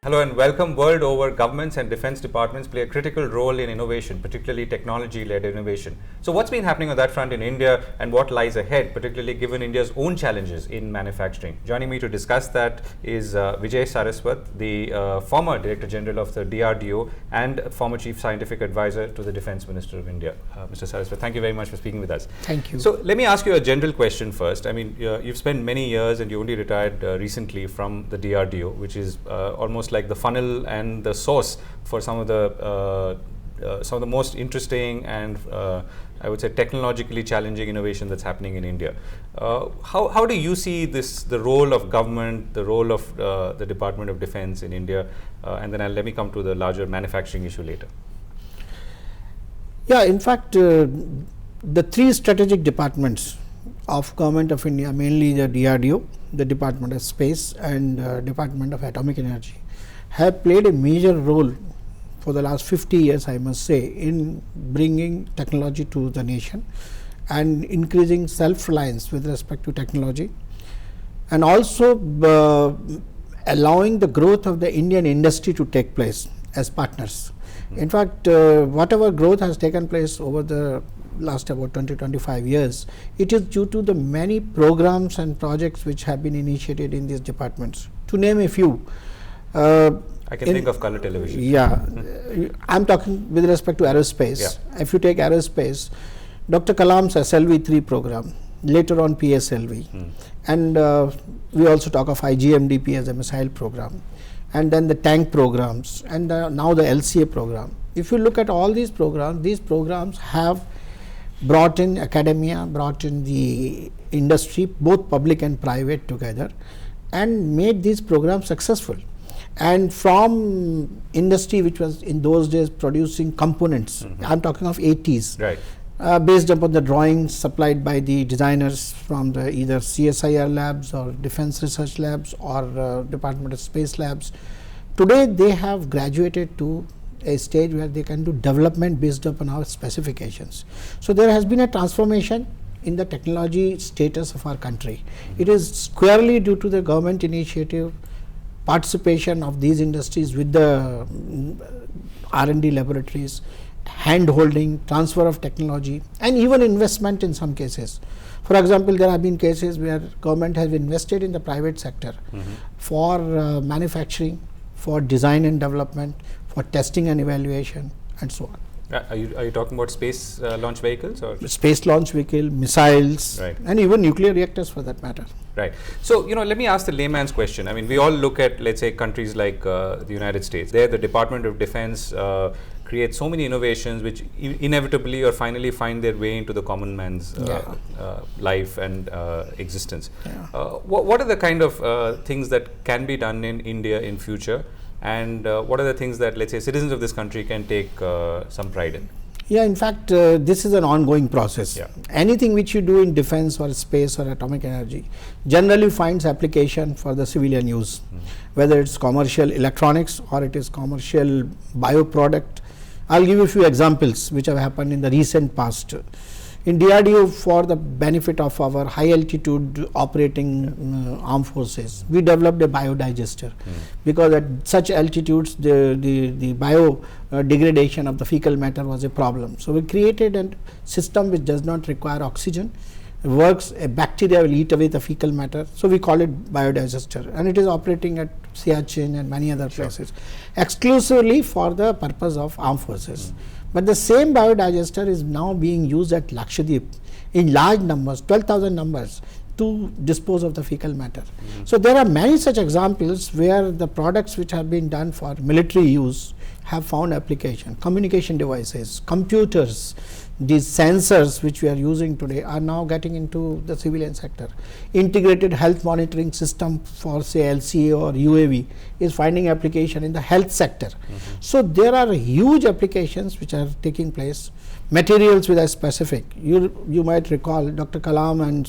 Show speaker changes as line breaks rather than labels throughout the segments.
Hello and welcome. World over, governments and defense departments play a critical role in innovation, particularly technology-led innovation. So what's been happening on that front in India and what lies ahead, particularly given India's own challenges in manufacturing? Joining me to discuss that is Vijay Saraswat, the former Director General of the DRDO and former Chief Scientific Advisor to the Defense Minister of India. Mr. Saraswat, thank you very much for speaking with us.
Thank you.
So let me ask you a general question first. I mean, you've spent many years and you only retired recently from the DRDO, which is almost like the funnel and the source for some of the most interesting and I would say technologically challenging innovation that's happening in India. How do you see the role of government, the role of the Department of Defense in India, and then let me come to the larger manufacturing issue later.
Yeah, in fact, the three strategic departments of Government of India, mainly the DRDO, the Department of Space and Department of Atomic Energy, have played a major role for the last 50 years, I must say, in bringing technology to the nation and increasing self-reliance with respect to technology, and also allowing the growth of the Indian industry to take place as partners. In fact, whatever growth has taken place over the last about 20-25 years, it is due to the many programs and projects which have been initiated in these departments. To name a few,
I can think of color television.
Yeah, I'm talking with respect to aerospace. Yeah. If you take aerospace, Dr. Kalam's SLV-3 program, later on PSLV, and we also talk of IGMDP as a missile program, and then the tank programs, and now the LCA program. If you look at all these programs have brought in academia, brought in the industry, both public and private together, and made these programs successful. And from industry which was in those days producing components, I'm talking of 80s,
right.
Based upon the drawings supplied by the designers from the either CSIR labs or Defense Research Labs or Department of Space Labs. Today they have graduated to a stage where they can do development based upon our specifications. So there has been a transformation in the technology status of our country. It is squarely due to the government initiative, participation of these industries with the R&D laboratories, hand-holding, transfer of technology, and even investment in some cases. For example, there have been cases where government has invested in the private sector for manufacturing, for design and development, for testing and evaluation, and so on.
Are you talking about space launch vehicles or
space launch vehicle, missiles,
right,
and even nuclear reactors for that matter?
Right. So, let me ask the layman's question. I mean, we all look at, let's say, countries like the United States. There, the Department of Defense creates so many innovations which inevitably or finally find their way into the common man's life and existence.
Yeah.
What are the kind of things that can be done in India in future? And what are the things that, let's say, citizens of this country can take some pride in?
Yeah, in fact, this is an ongoing process.
Yeah.
Anything which you do in defense or space or atomic energy generally finds application for the civilian use, whether it's commercial electronics or it is commercial bioproduct. I'll give you a few examples which have happened in the recent past. In DRDO, for the benefit of our high altitude operating armed forces, we developed a biodigester because at such altitudes the biodegradation of the fecal matter was a problem. So we created a system which does not require oxygen, works, a bacteria will eat away the fecal matter, so we call it biodigester, and it is operating at Siachen and many other places exclusively for the purpose of armed forces. But the same biodigester is now being used at Lakshadweep in large numbers, 12,000 numbers, to dispose of the fecal matter. So there are many such examples where the products which have been done for military use have found application. Communication devices, computers, these sensors which we are using today are now getting into the civilian sector. Integrated health monitoring system for say LCA or UAV is finding application in the health sector. So there are huge applications which are taking place. Materials which are specific. You might recall Dr. Kalam and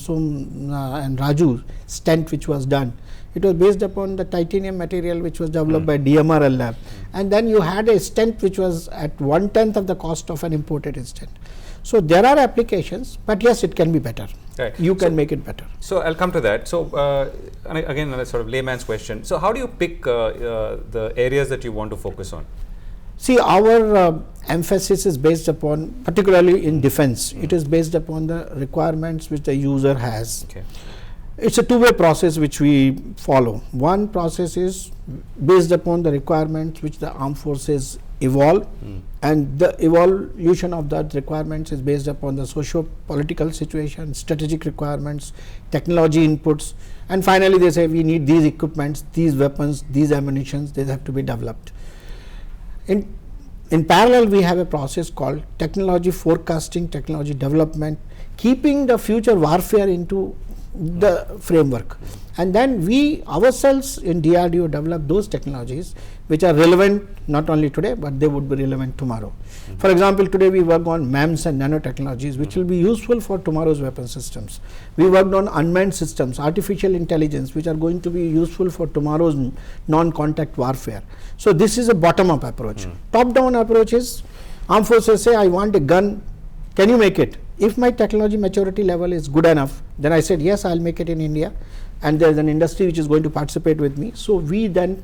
and Raju stent which was done. It was based upon the titanium material which was developed by DMRL lab, and then you had a stent which was at 1/10 of the cost of an imported stent. So there are applications, but yes, it can be better.
Right.
You can make it better.
So I'll come to that. So and again, a sort of layman's question. So how do you pick the areas that you want to focus on?
See, our emphasis is based upon, particularly in defense, it is based upon the requirements which the user has.
Okay.
It's a two-way process which we follow. One process is based upon the requirements which the armed forces evolve, and the evolution of that requirements is based upon the socio-political situation, strategic requirements, technology inputs, and finally they say we need these equipments, these weapons, these ammunitions, they have to be developed. In parallel, we have a process called technology forecasting, technology development, keeping the future warfare into the framework, and then we ourselves in DRDO develop those technologies which are relevant not only today, but they would be relevant tomorrow. For example, today we work on MEMS and nanotechnologies which will be useful for tomorrow's weapon systems. We worked on unmanned systems, artificial intelligence, which are going to be useful for tomorrow's non-contact warfare. So this is a bottom-up approach. Top-down approach is armed forces say, I want a gun, can you make it? If my technology maturity level is good enough, then I said yes, I'll make it in India, and there is an industry which is going to participate with me. So we then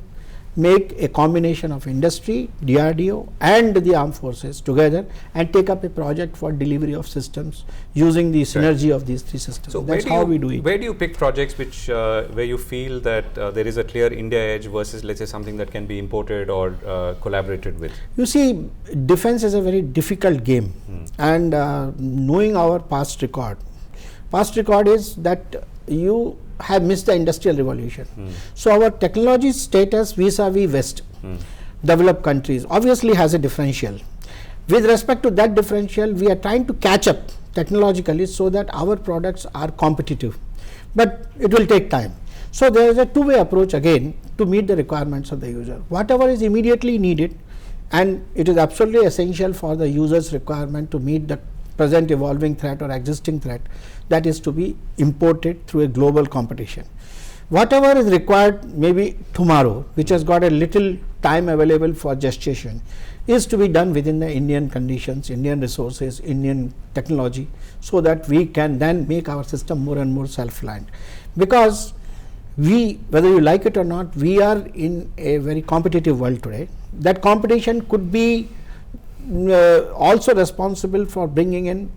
make a combination of industry, DRDO and the armed forces together and take up a project for delivery of systems using the synergy of these three systems. So that's how we do it.
Where do you pick projects which where you feel that there is a clear India edge versus, let's say, something that can be imported or collaborated with?
You see, defense is a very difficult game, and knowing our past record is that you have missed the industrial revolution. So our technology status vis-a-vis West developed countries obviously has a differential. With respect to that differential, we are trying to catch up technologically so that our products are competitive, but it will take time. So there is a two-way approach again to meet the requirements of the user. Whatever is immediately needed, and it is absolutely essential for the user's requirement to meet the present evolving threat or existing threat, that is to be imported through a global competition. Whatever is required maybe tomorrow, which has got a little time available for gestation, is to be done within the Indian conditions, Indian resources, Indian technology, so that we can then make our system more and more self-reliant. Because we, whether you like it or not, we are in a very competitive world today. That competition could be also responsible for bringing in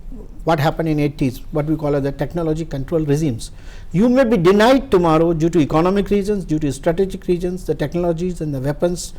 what happened in 80s, what we call as the technology control regimes. You may be denied tomorrow due to economic reasons, due to strategic reasons, the technologies and the weapons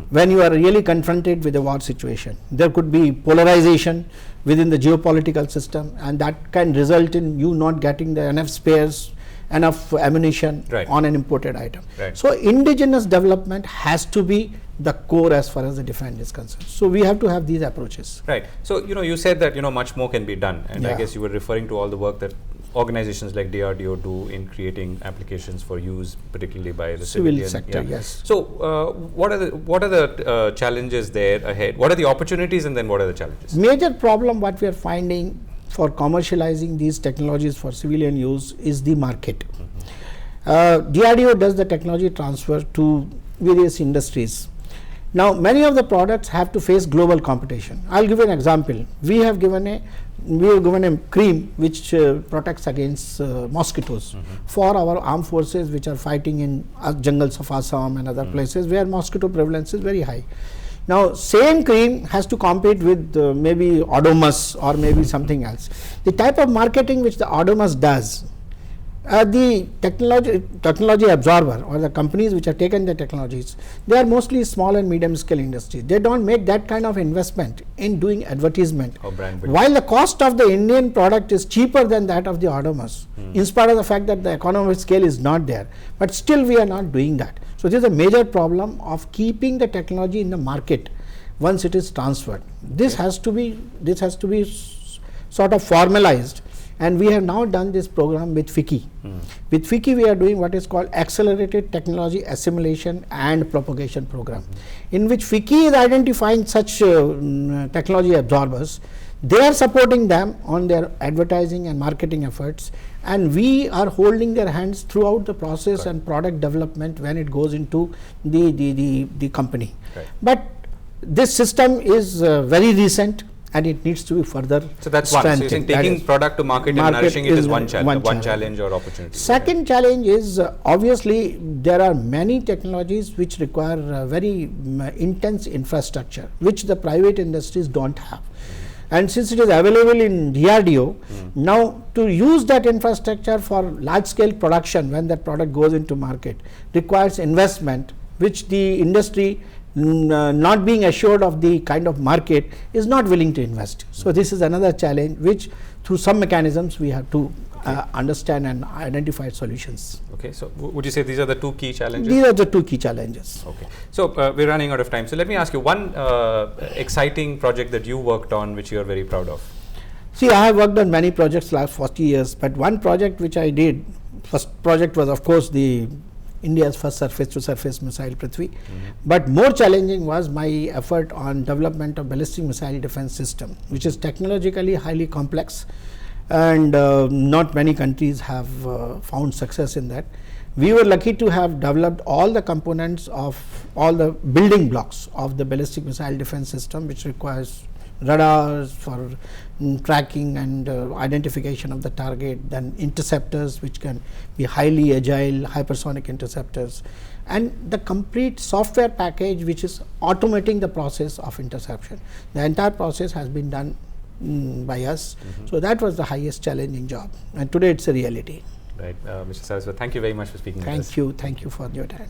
when you are really confronted with a war situation. There could be polarization within the geopolitical system, and that can result in you not getting the enough spares, enough ammunition on an imported item. So indigenous development has to be the core as far as the defense is concerned. So we have to have these approaches.
Right. So you said that much more can be done, and I guess you were referring to all the work that organizations like DRDO do in creating applications for use, particularly by the civilian
sector. Yes.
So what are the challenges there ahead? What are the opportunities, and then what are the challenges?
Major problem what we are finding for commercializing these technologies for civilian use is the market. DRDO does the technology transfer to various industries. Now many of the products have to face global competition. I'll give an example. We have given a cream which protects against mosquitoes for our armed forces which are fighting in jungles of Assam and other places where mosquito prevalence is very high. Now same cream has to compete with maybe Odomus or maybe something else. The type of marketing which the Odomus does, the technology absorber or the companies which have taken the technologies, they are mostly small and medium scale industries. They don't make that kind of investment in doing advertisement. While the cost of the Indian product is cheaper than that of the Odomus, in spite of the fact that the economic scale is not there, but still we are not doing that. So this is a major problem of keeping the technology in the market once it is transferred. This has to be sort of formalized. And we have now done this program with FICCI. With FICCI, we are doing what is called Accelerated Technology Assimilation and Propagation Program, in which FICCI is identifying such technology absorbers. They are supporting them on their advertising and marketing efforts, and we are holding their hands throughout the process and product development when it goes into the company. But this system is very recent, and it needs to be further
So that's one. So you're saying taking product to market and nourishing it is one challenge or opportunity.
Second challenge is obviously there are many technologies which require very intense infrastructure, which the private industries don't have. And since it is available in DRDO, now to use that infrastructure for large scale production when that product goes into market requires investment, which the industry not being assured of the kind of market is not willing to invest. So this is another challenge which through some mechanisms we have to understand and identify solutions.
Okay, so would you say these are the two key challenges?
These are the two key challenges.
Okay, so we're running out of time. So let me ask you one exciting project that you worked on which you are very proud of.
See, I have worked on many projects last 40 years, but one project which I did, first project was of course the India's first surface-to-surface missile Prithvi, but more challenging was my effort on development of ballistic missile defense system, which is technologically highly complex, and not many countries have found success in that. We were lucky to have developed all the components of all the building blocks of the ballistic missile defense system, which requires radars for tracking and identification of the target, then interceptors which can be highly agile hypersonic interceptors, and the complete software package which is automating the process of interception. The entire process has been done by us. So that was the highest challenging job, and today it's a reality.
Right, Mr. Saraswat, thank you very much for speaking with us.
Thank you for your time.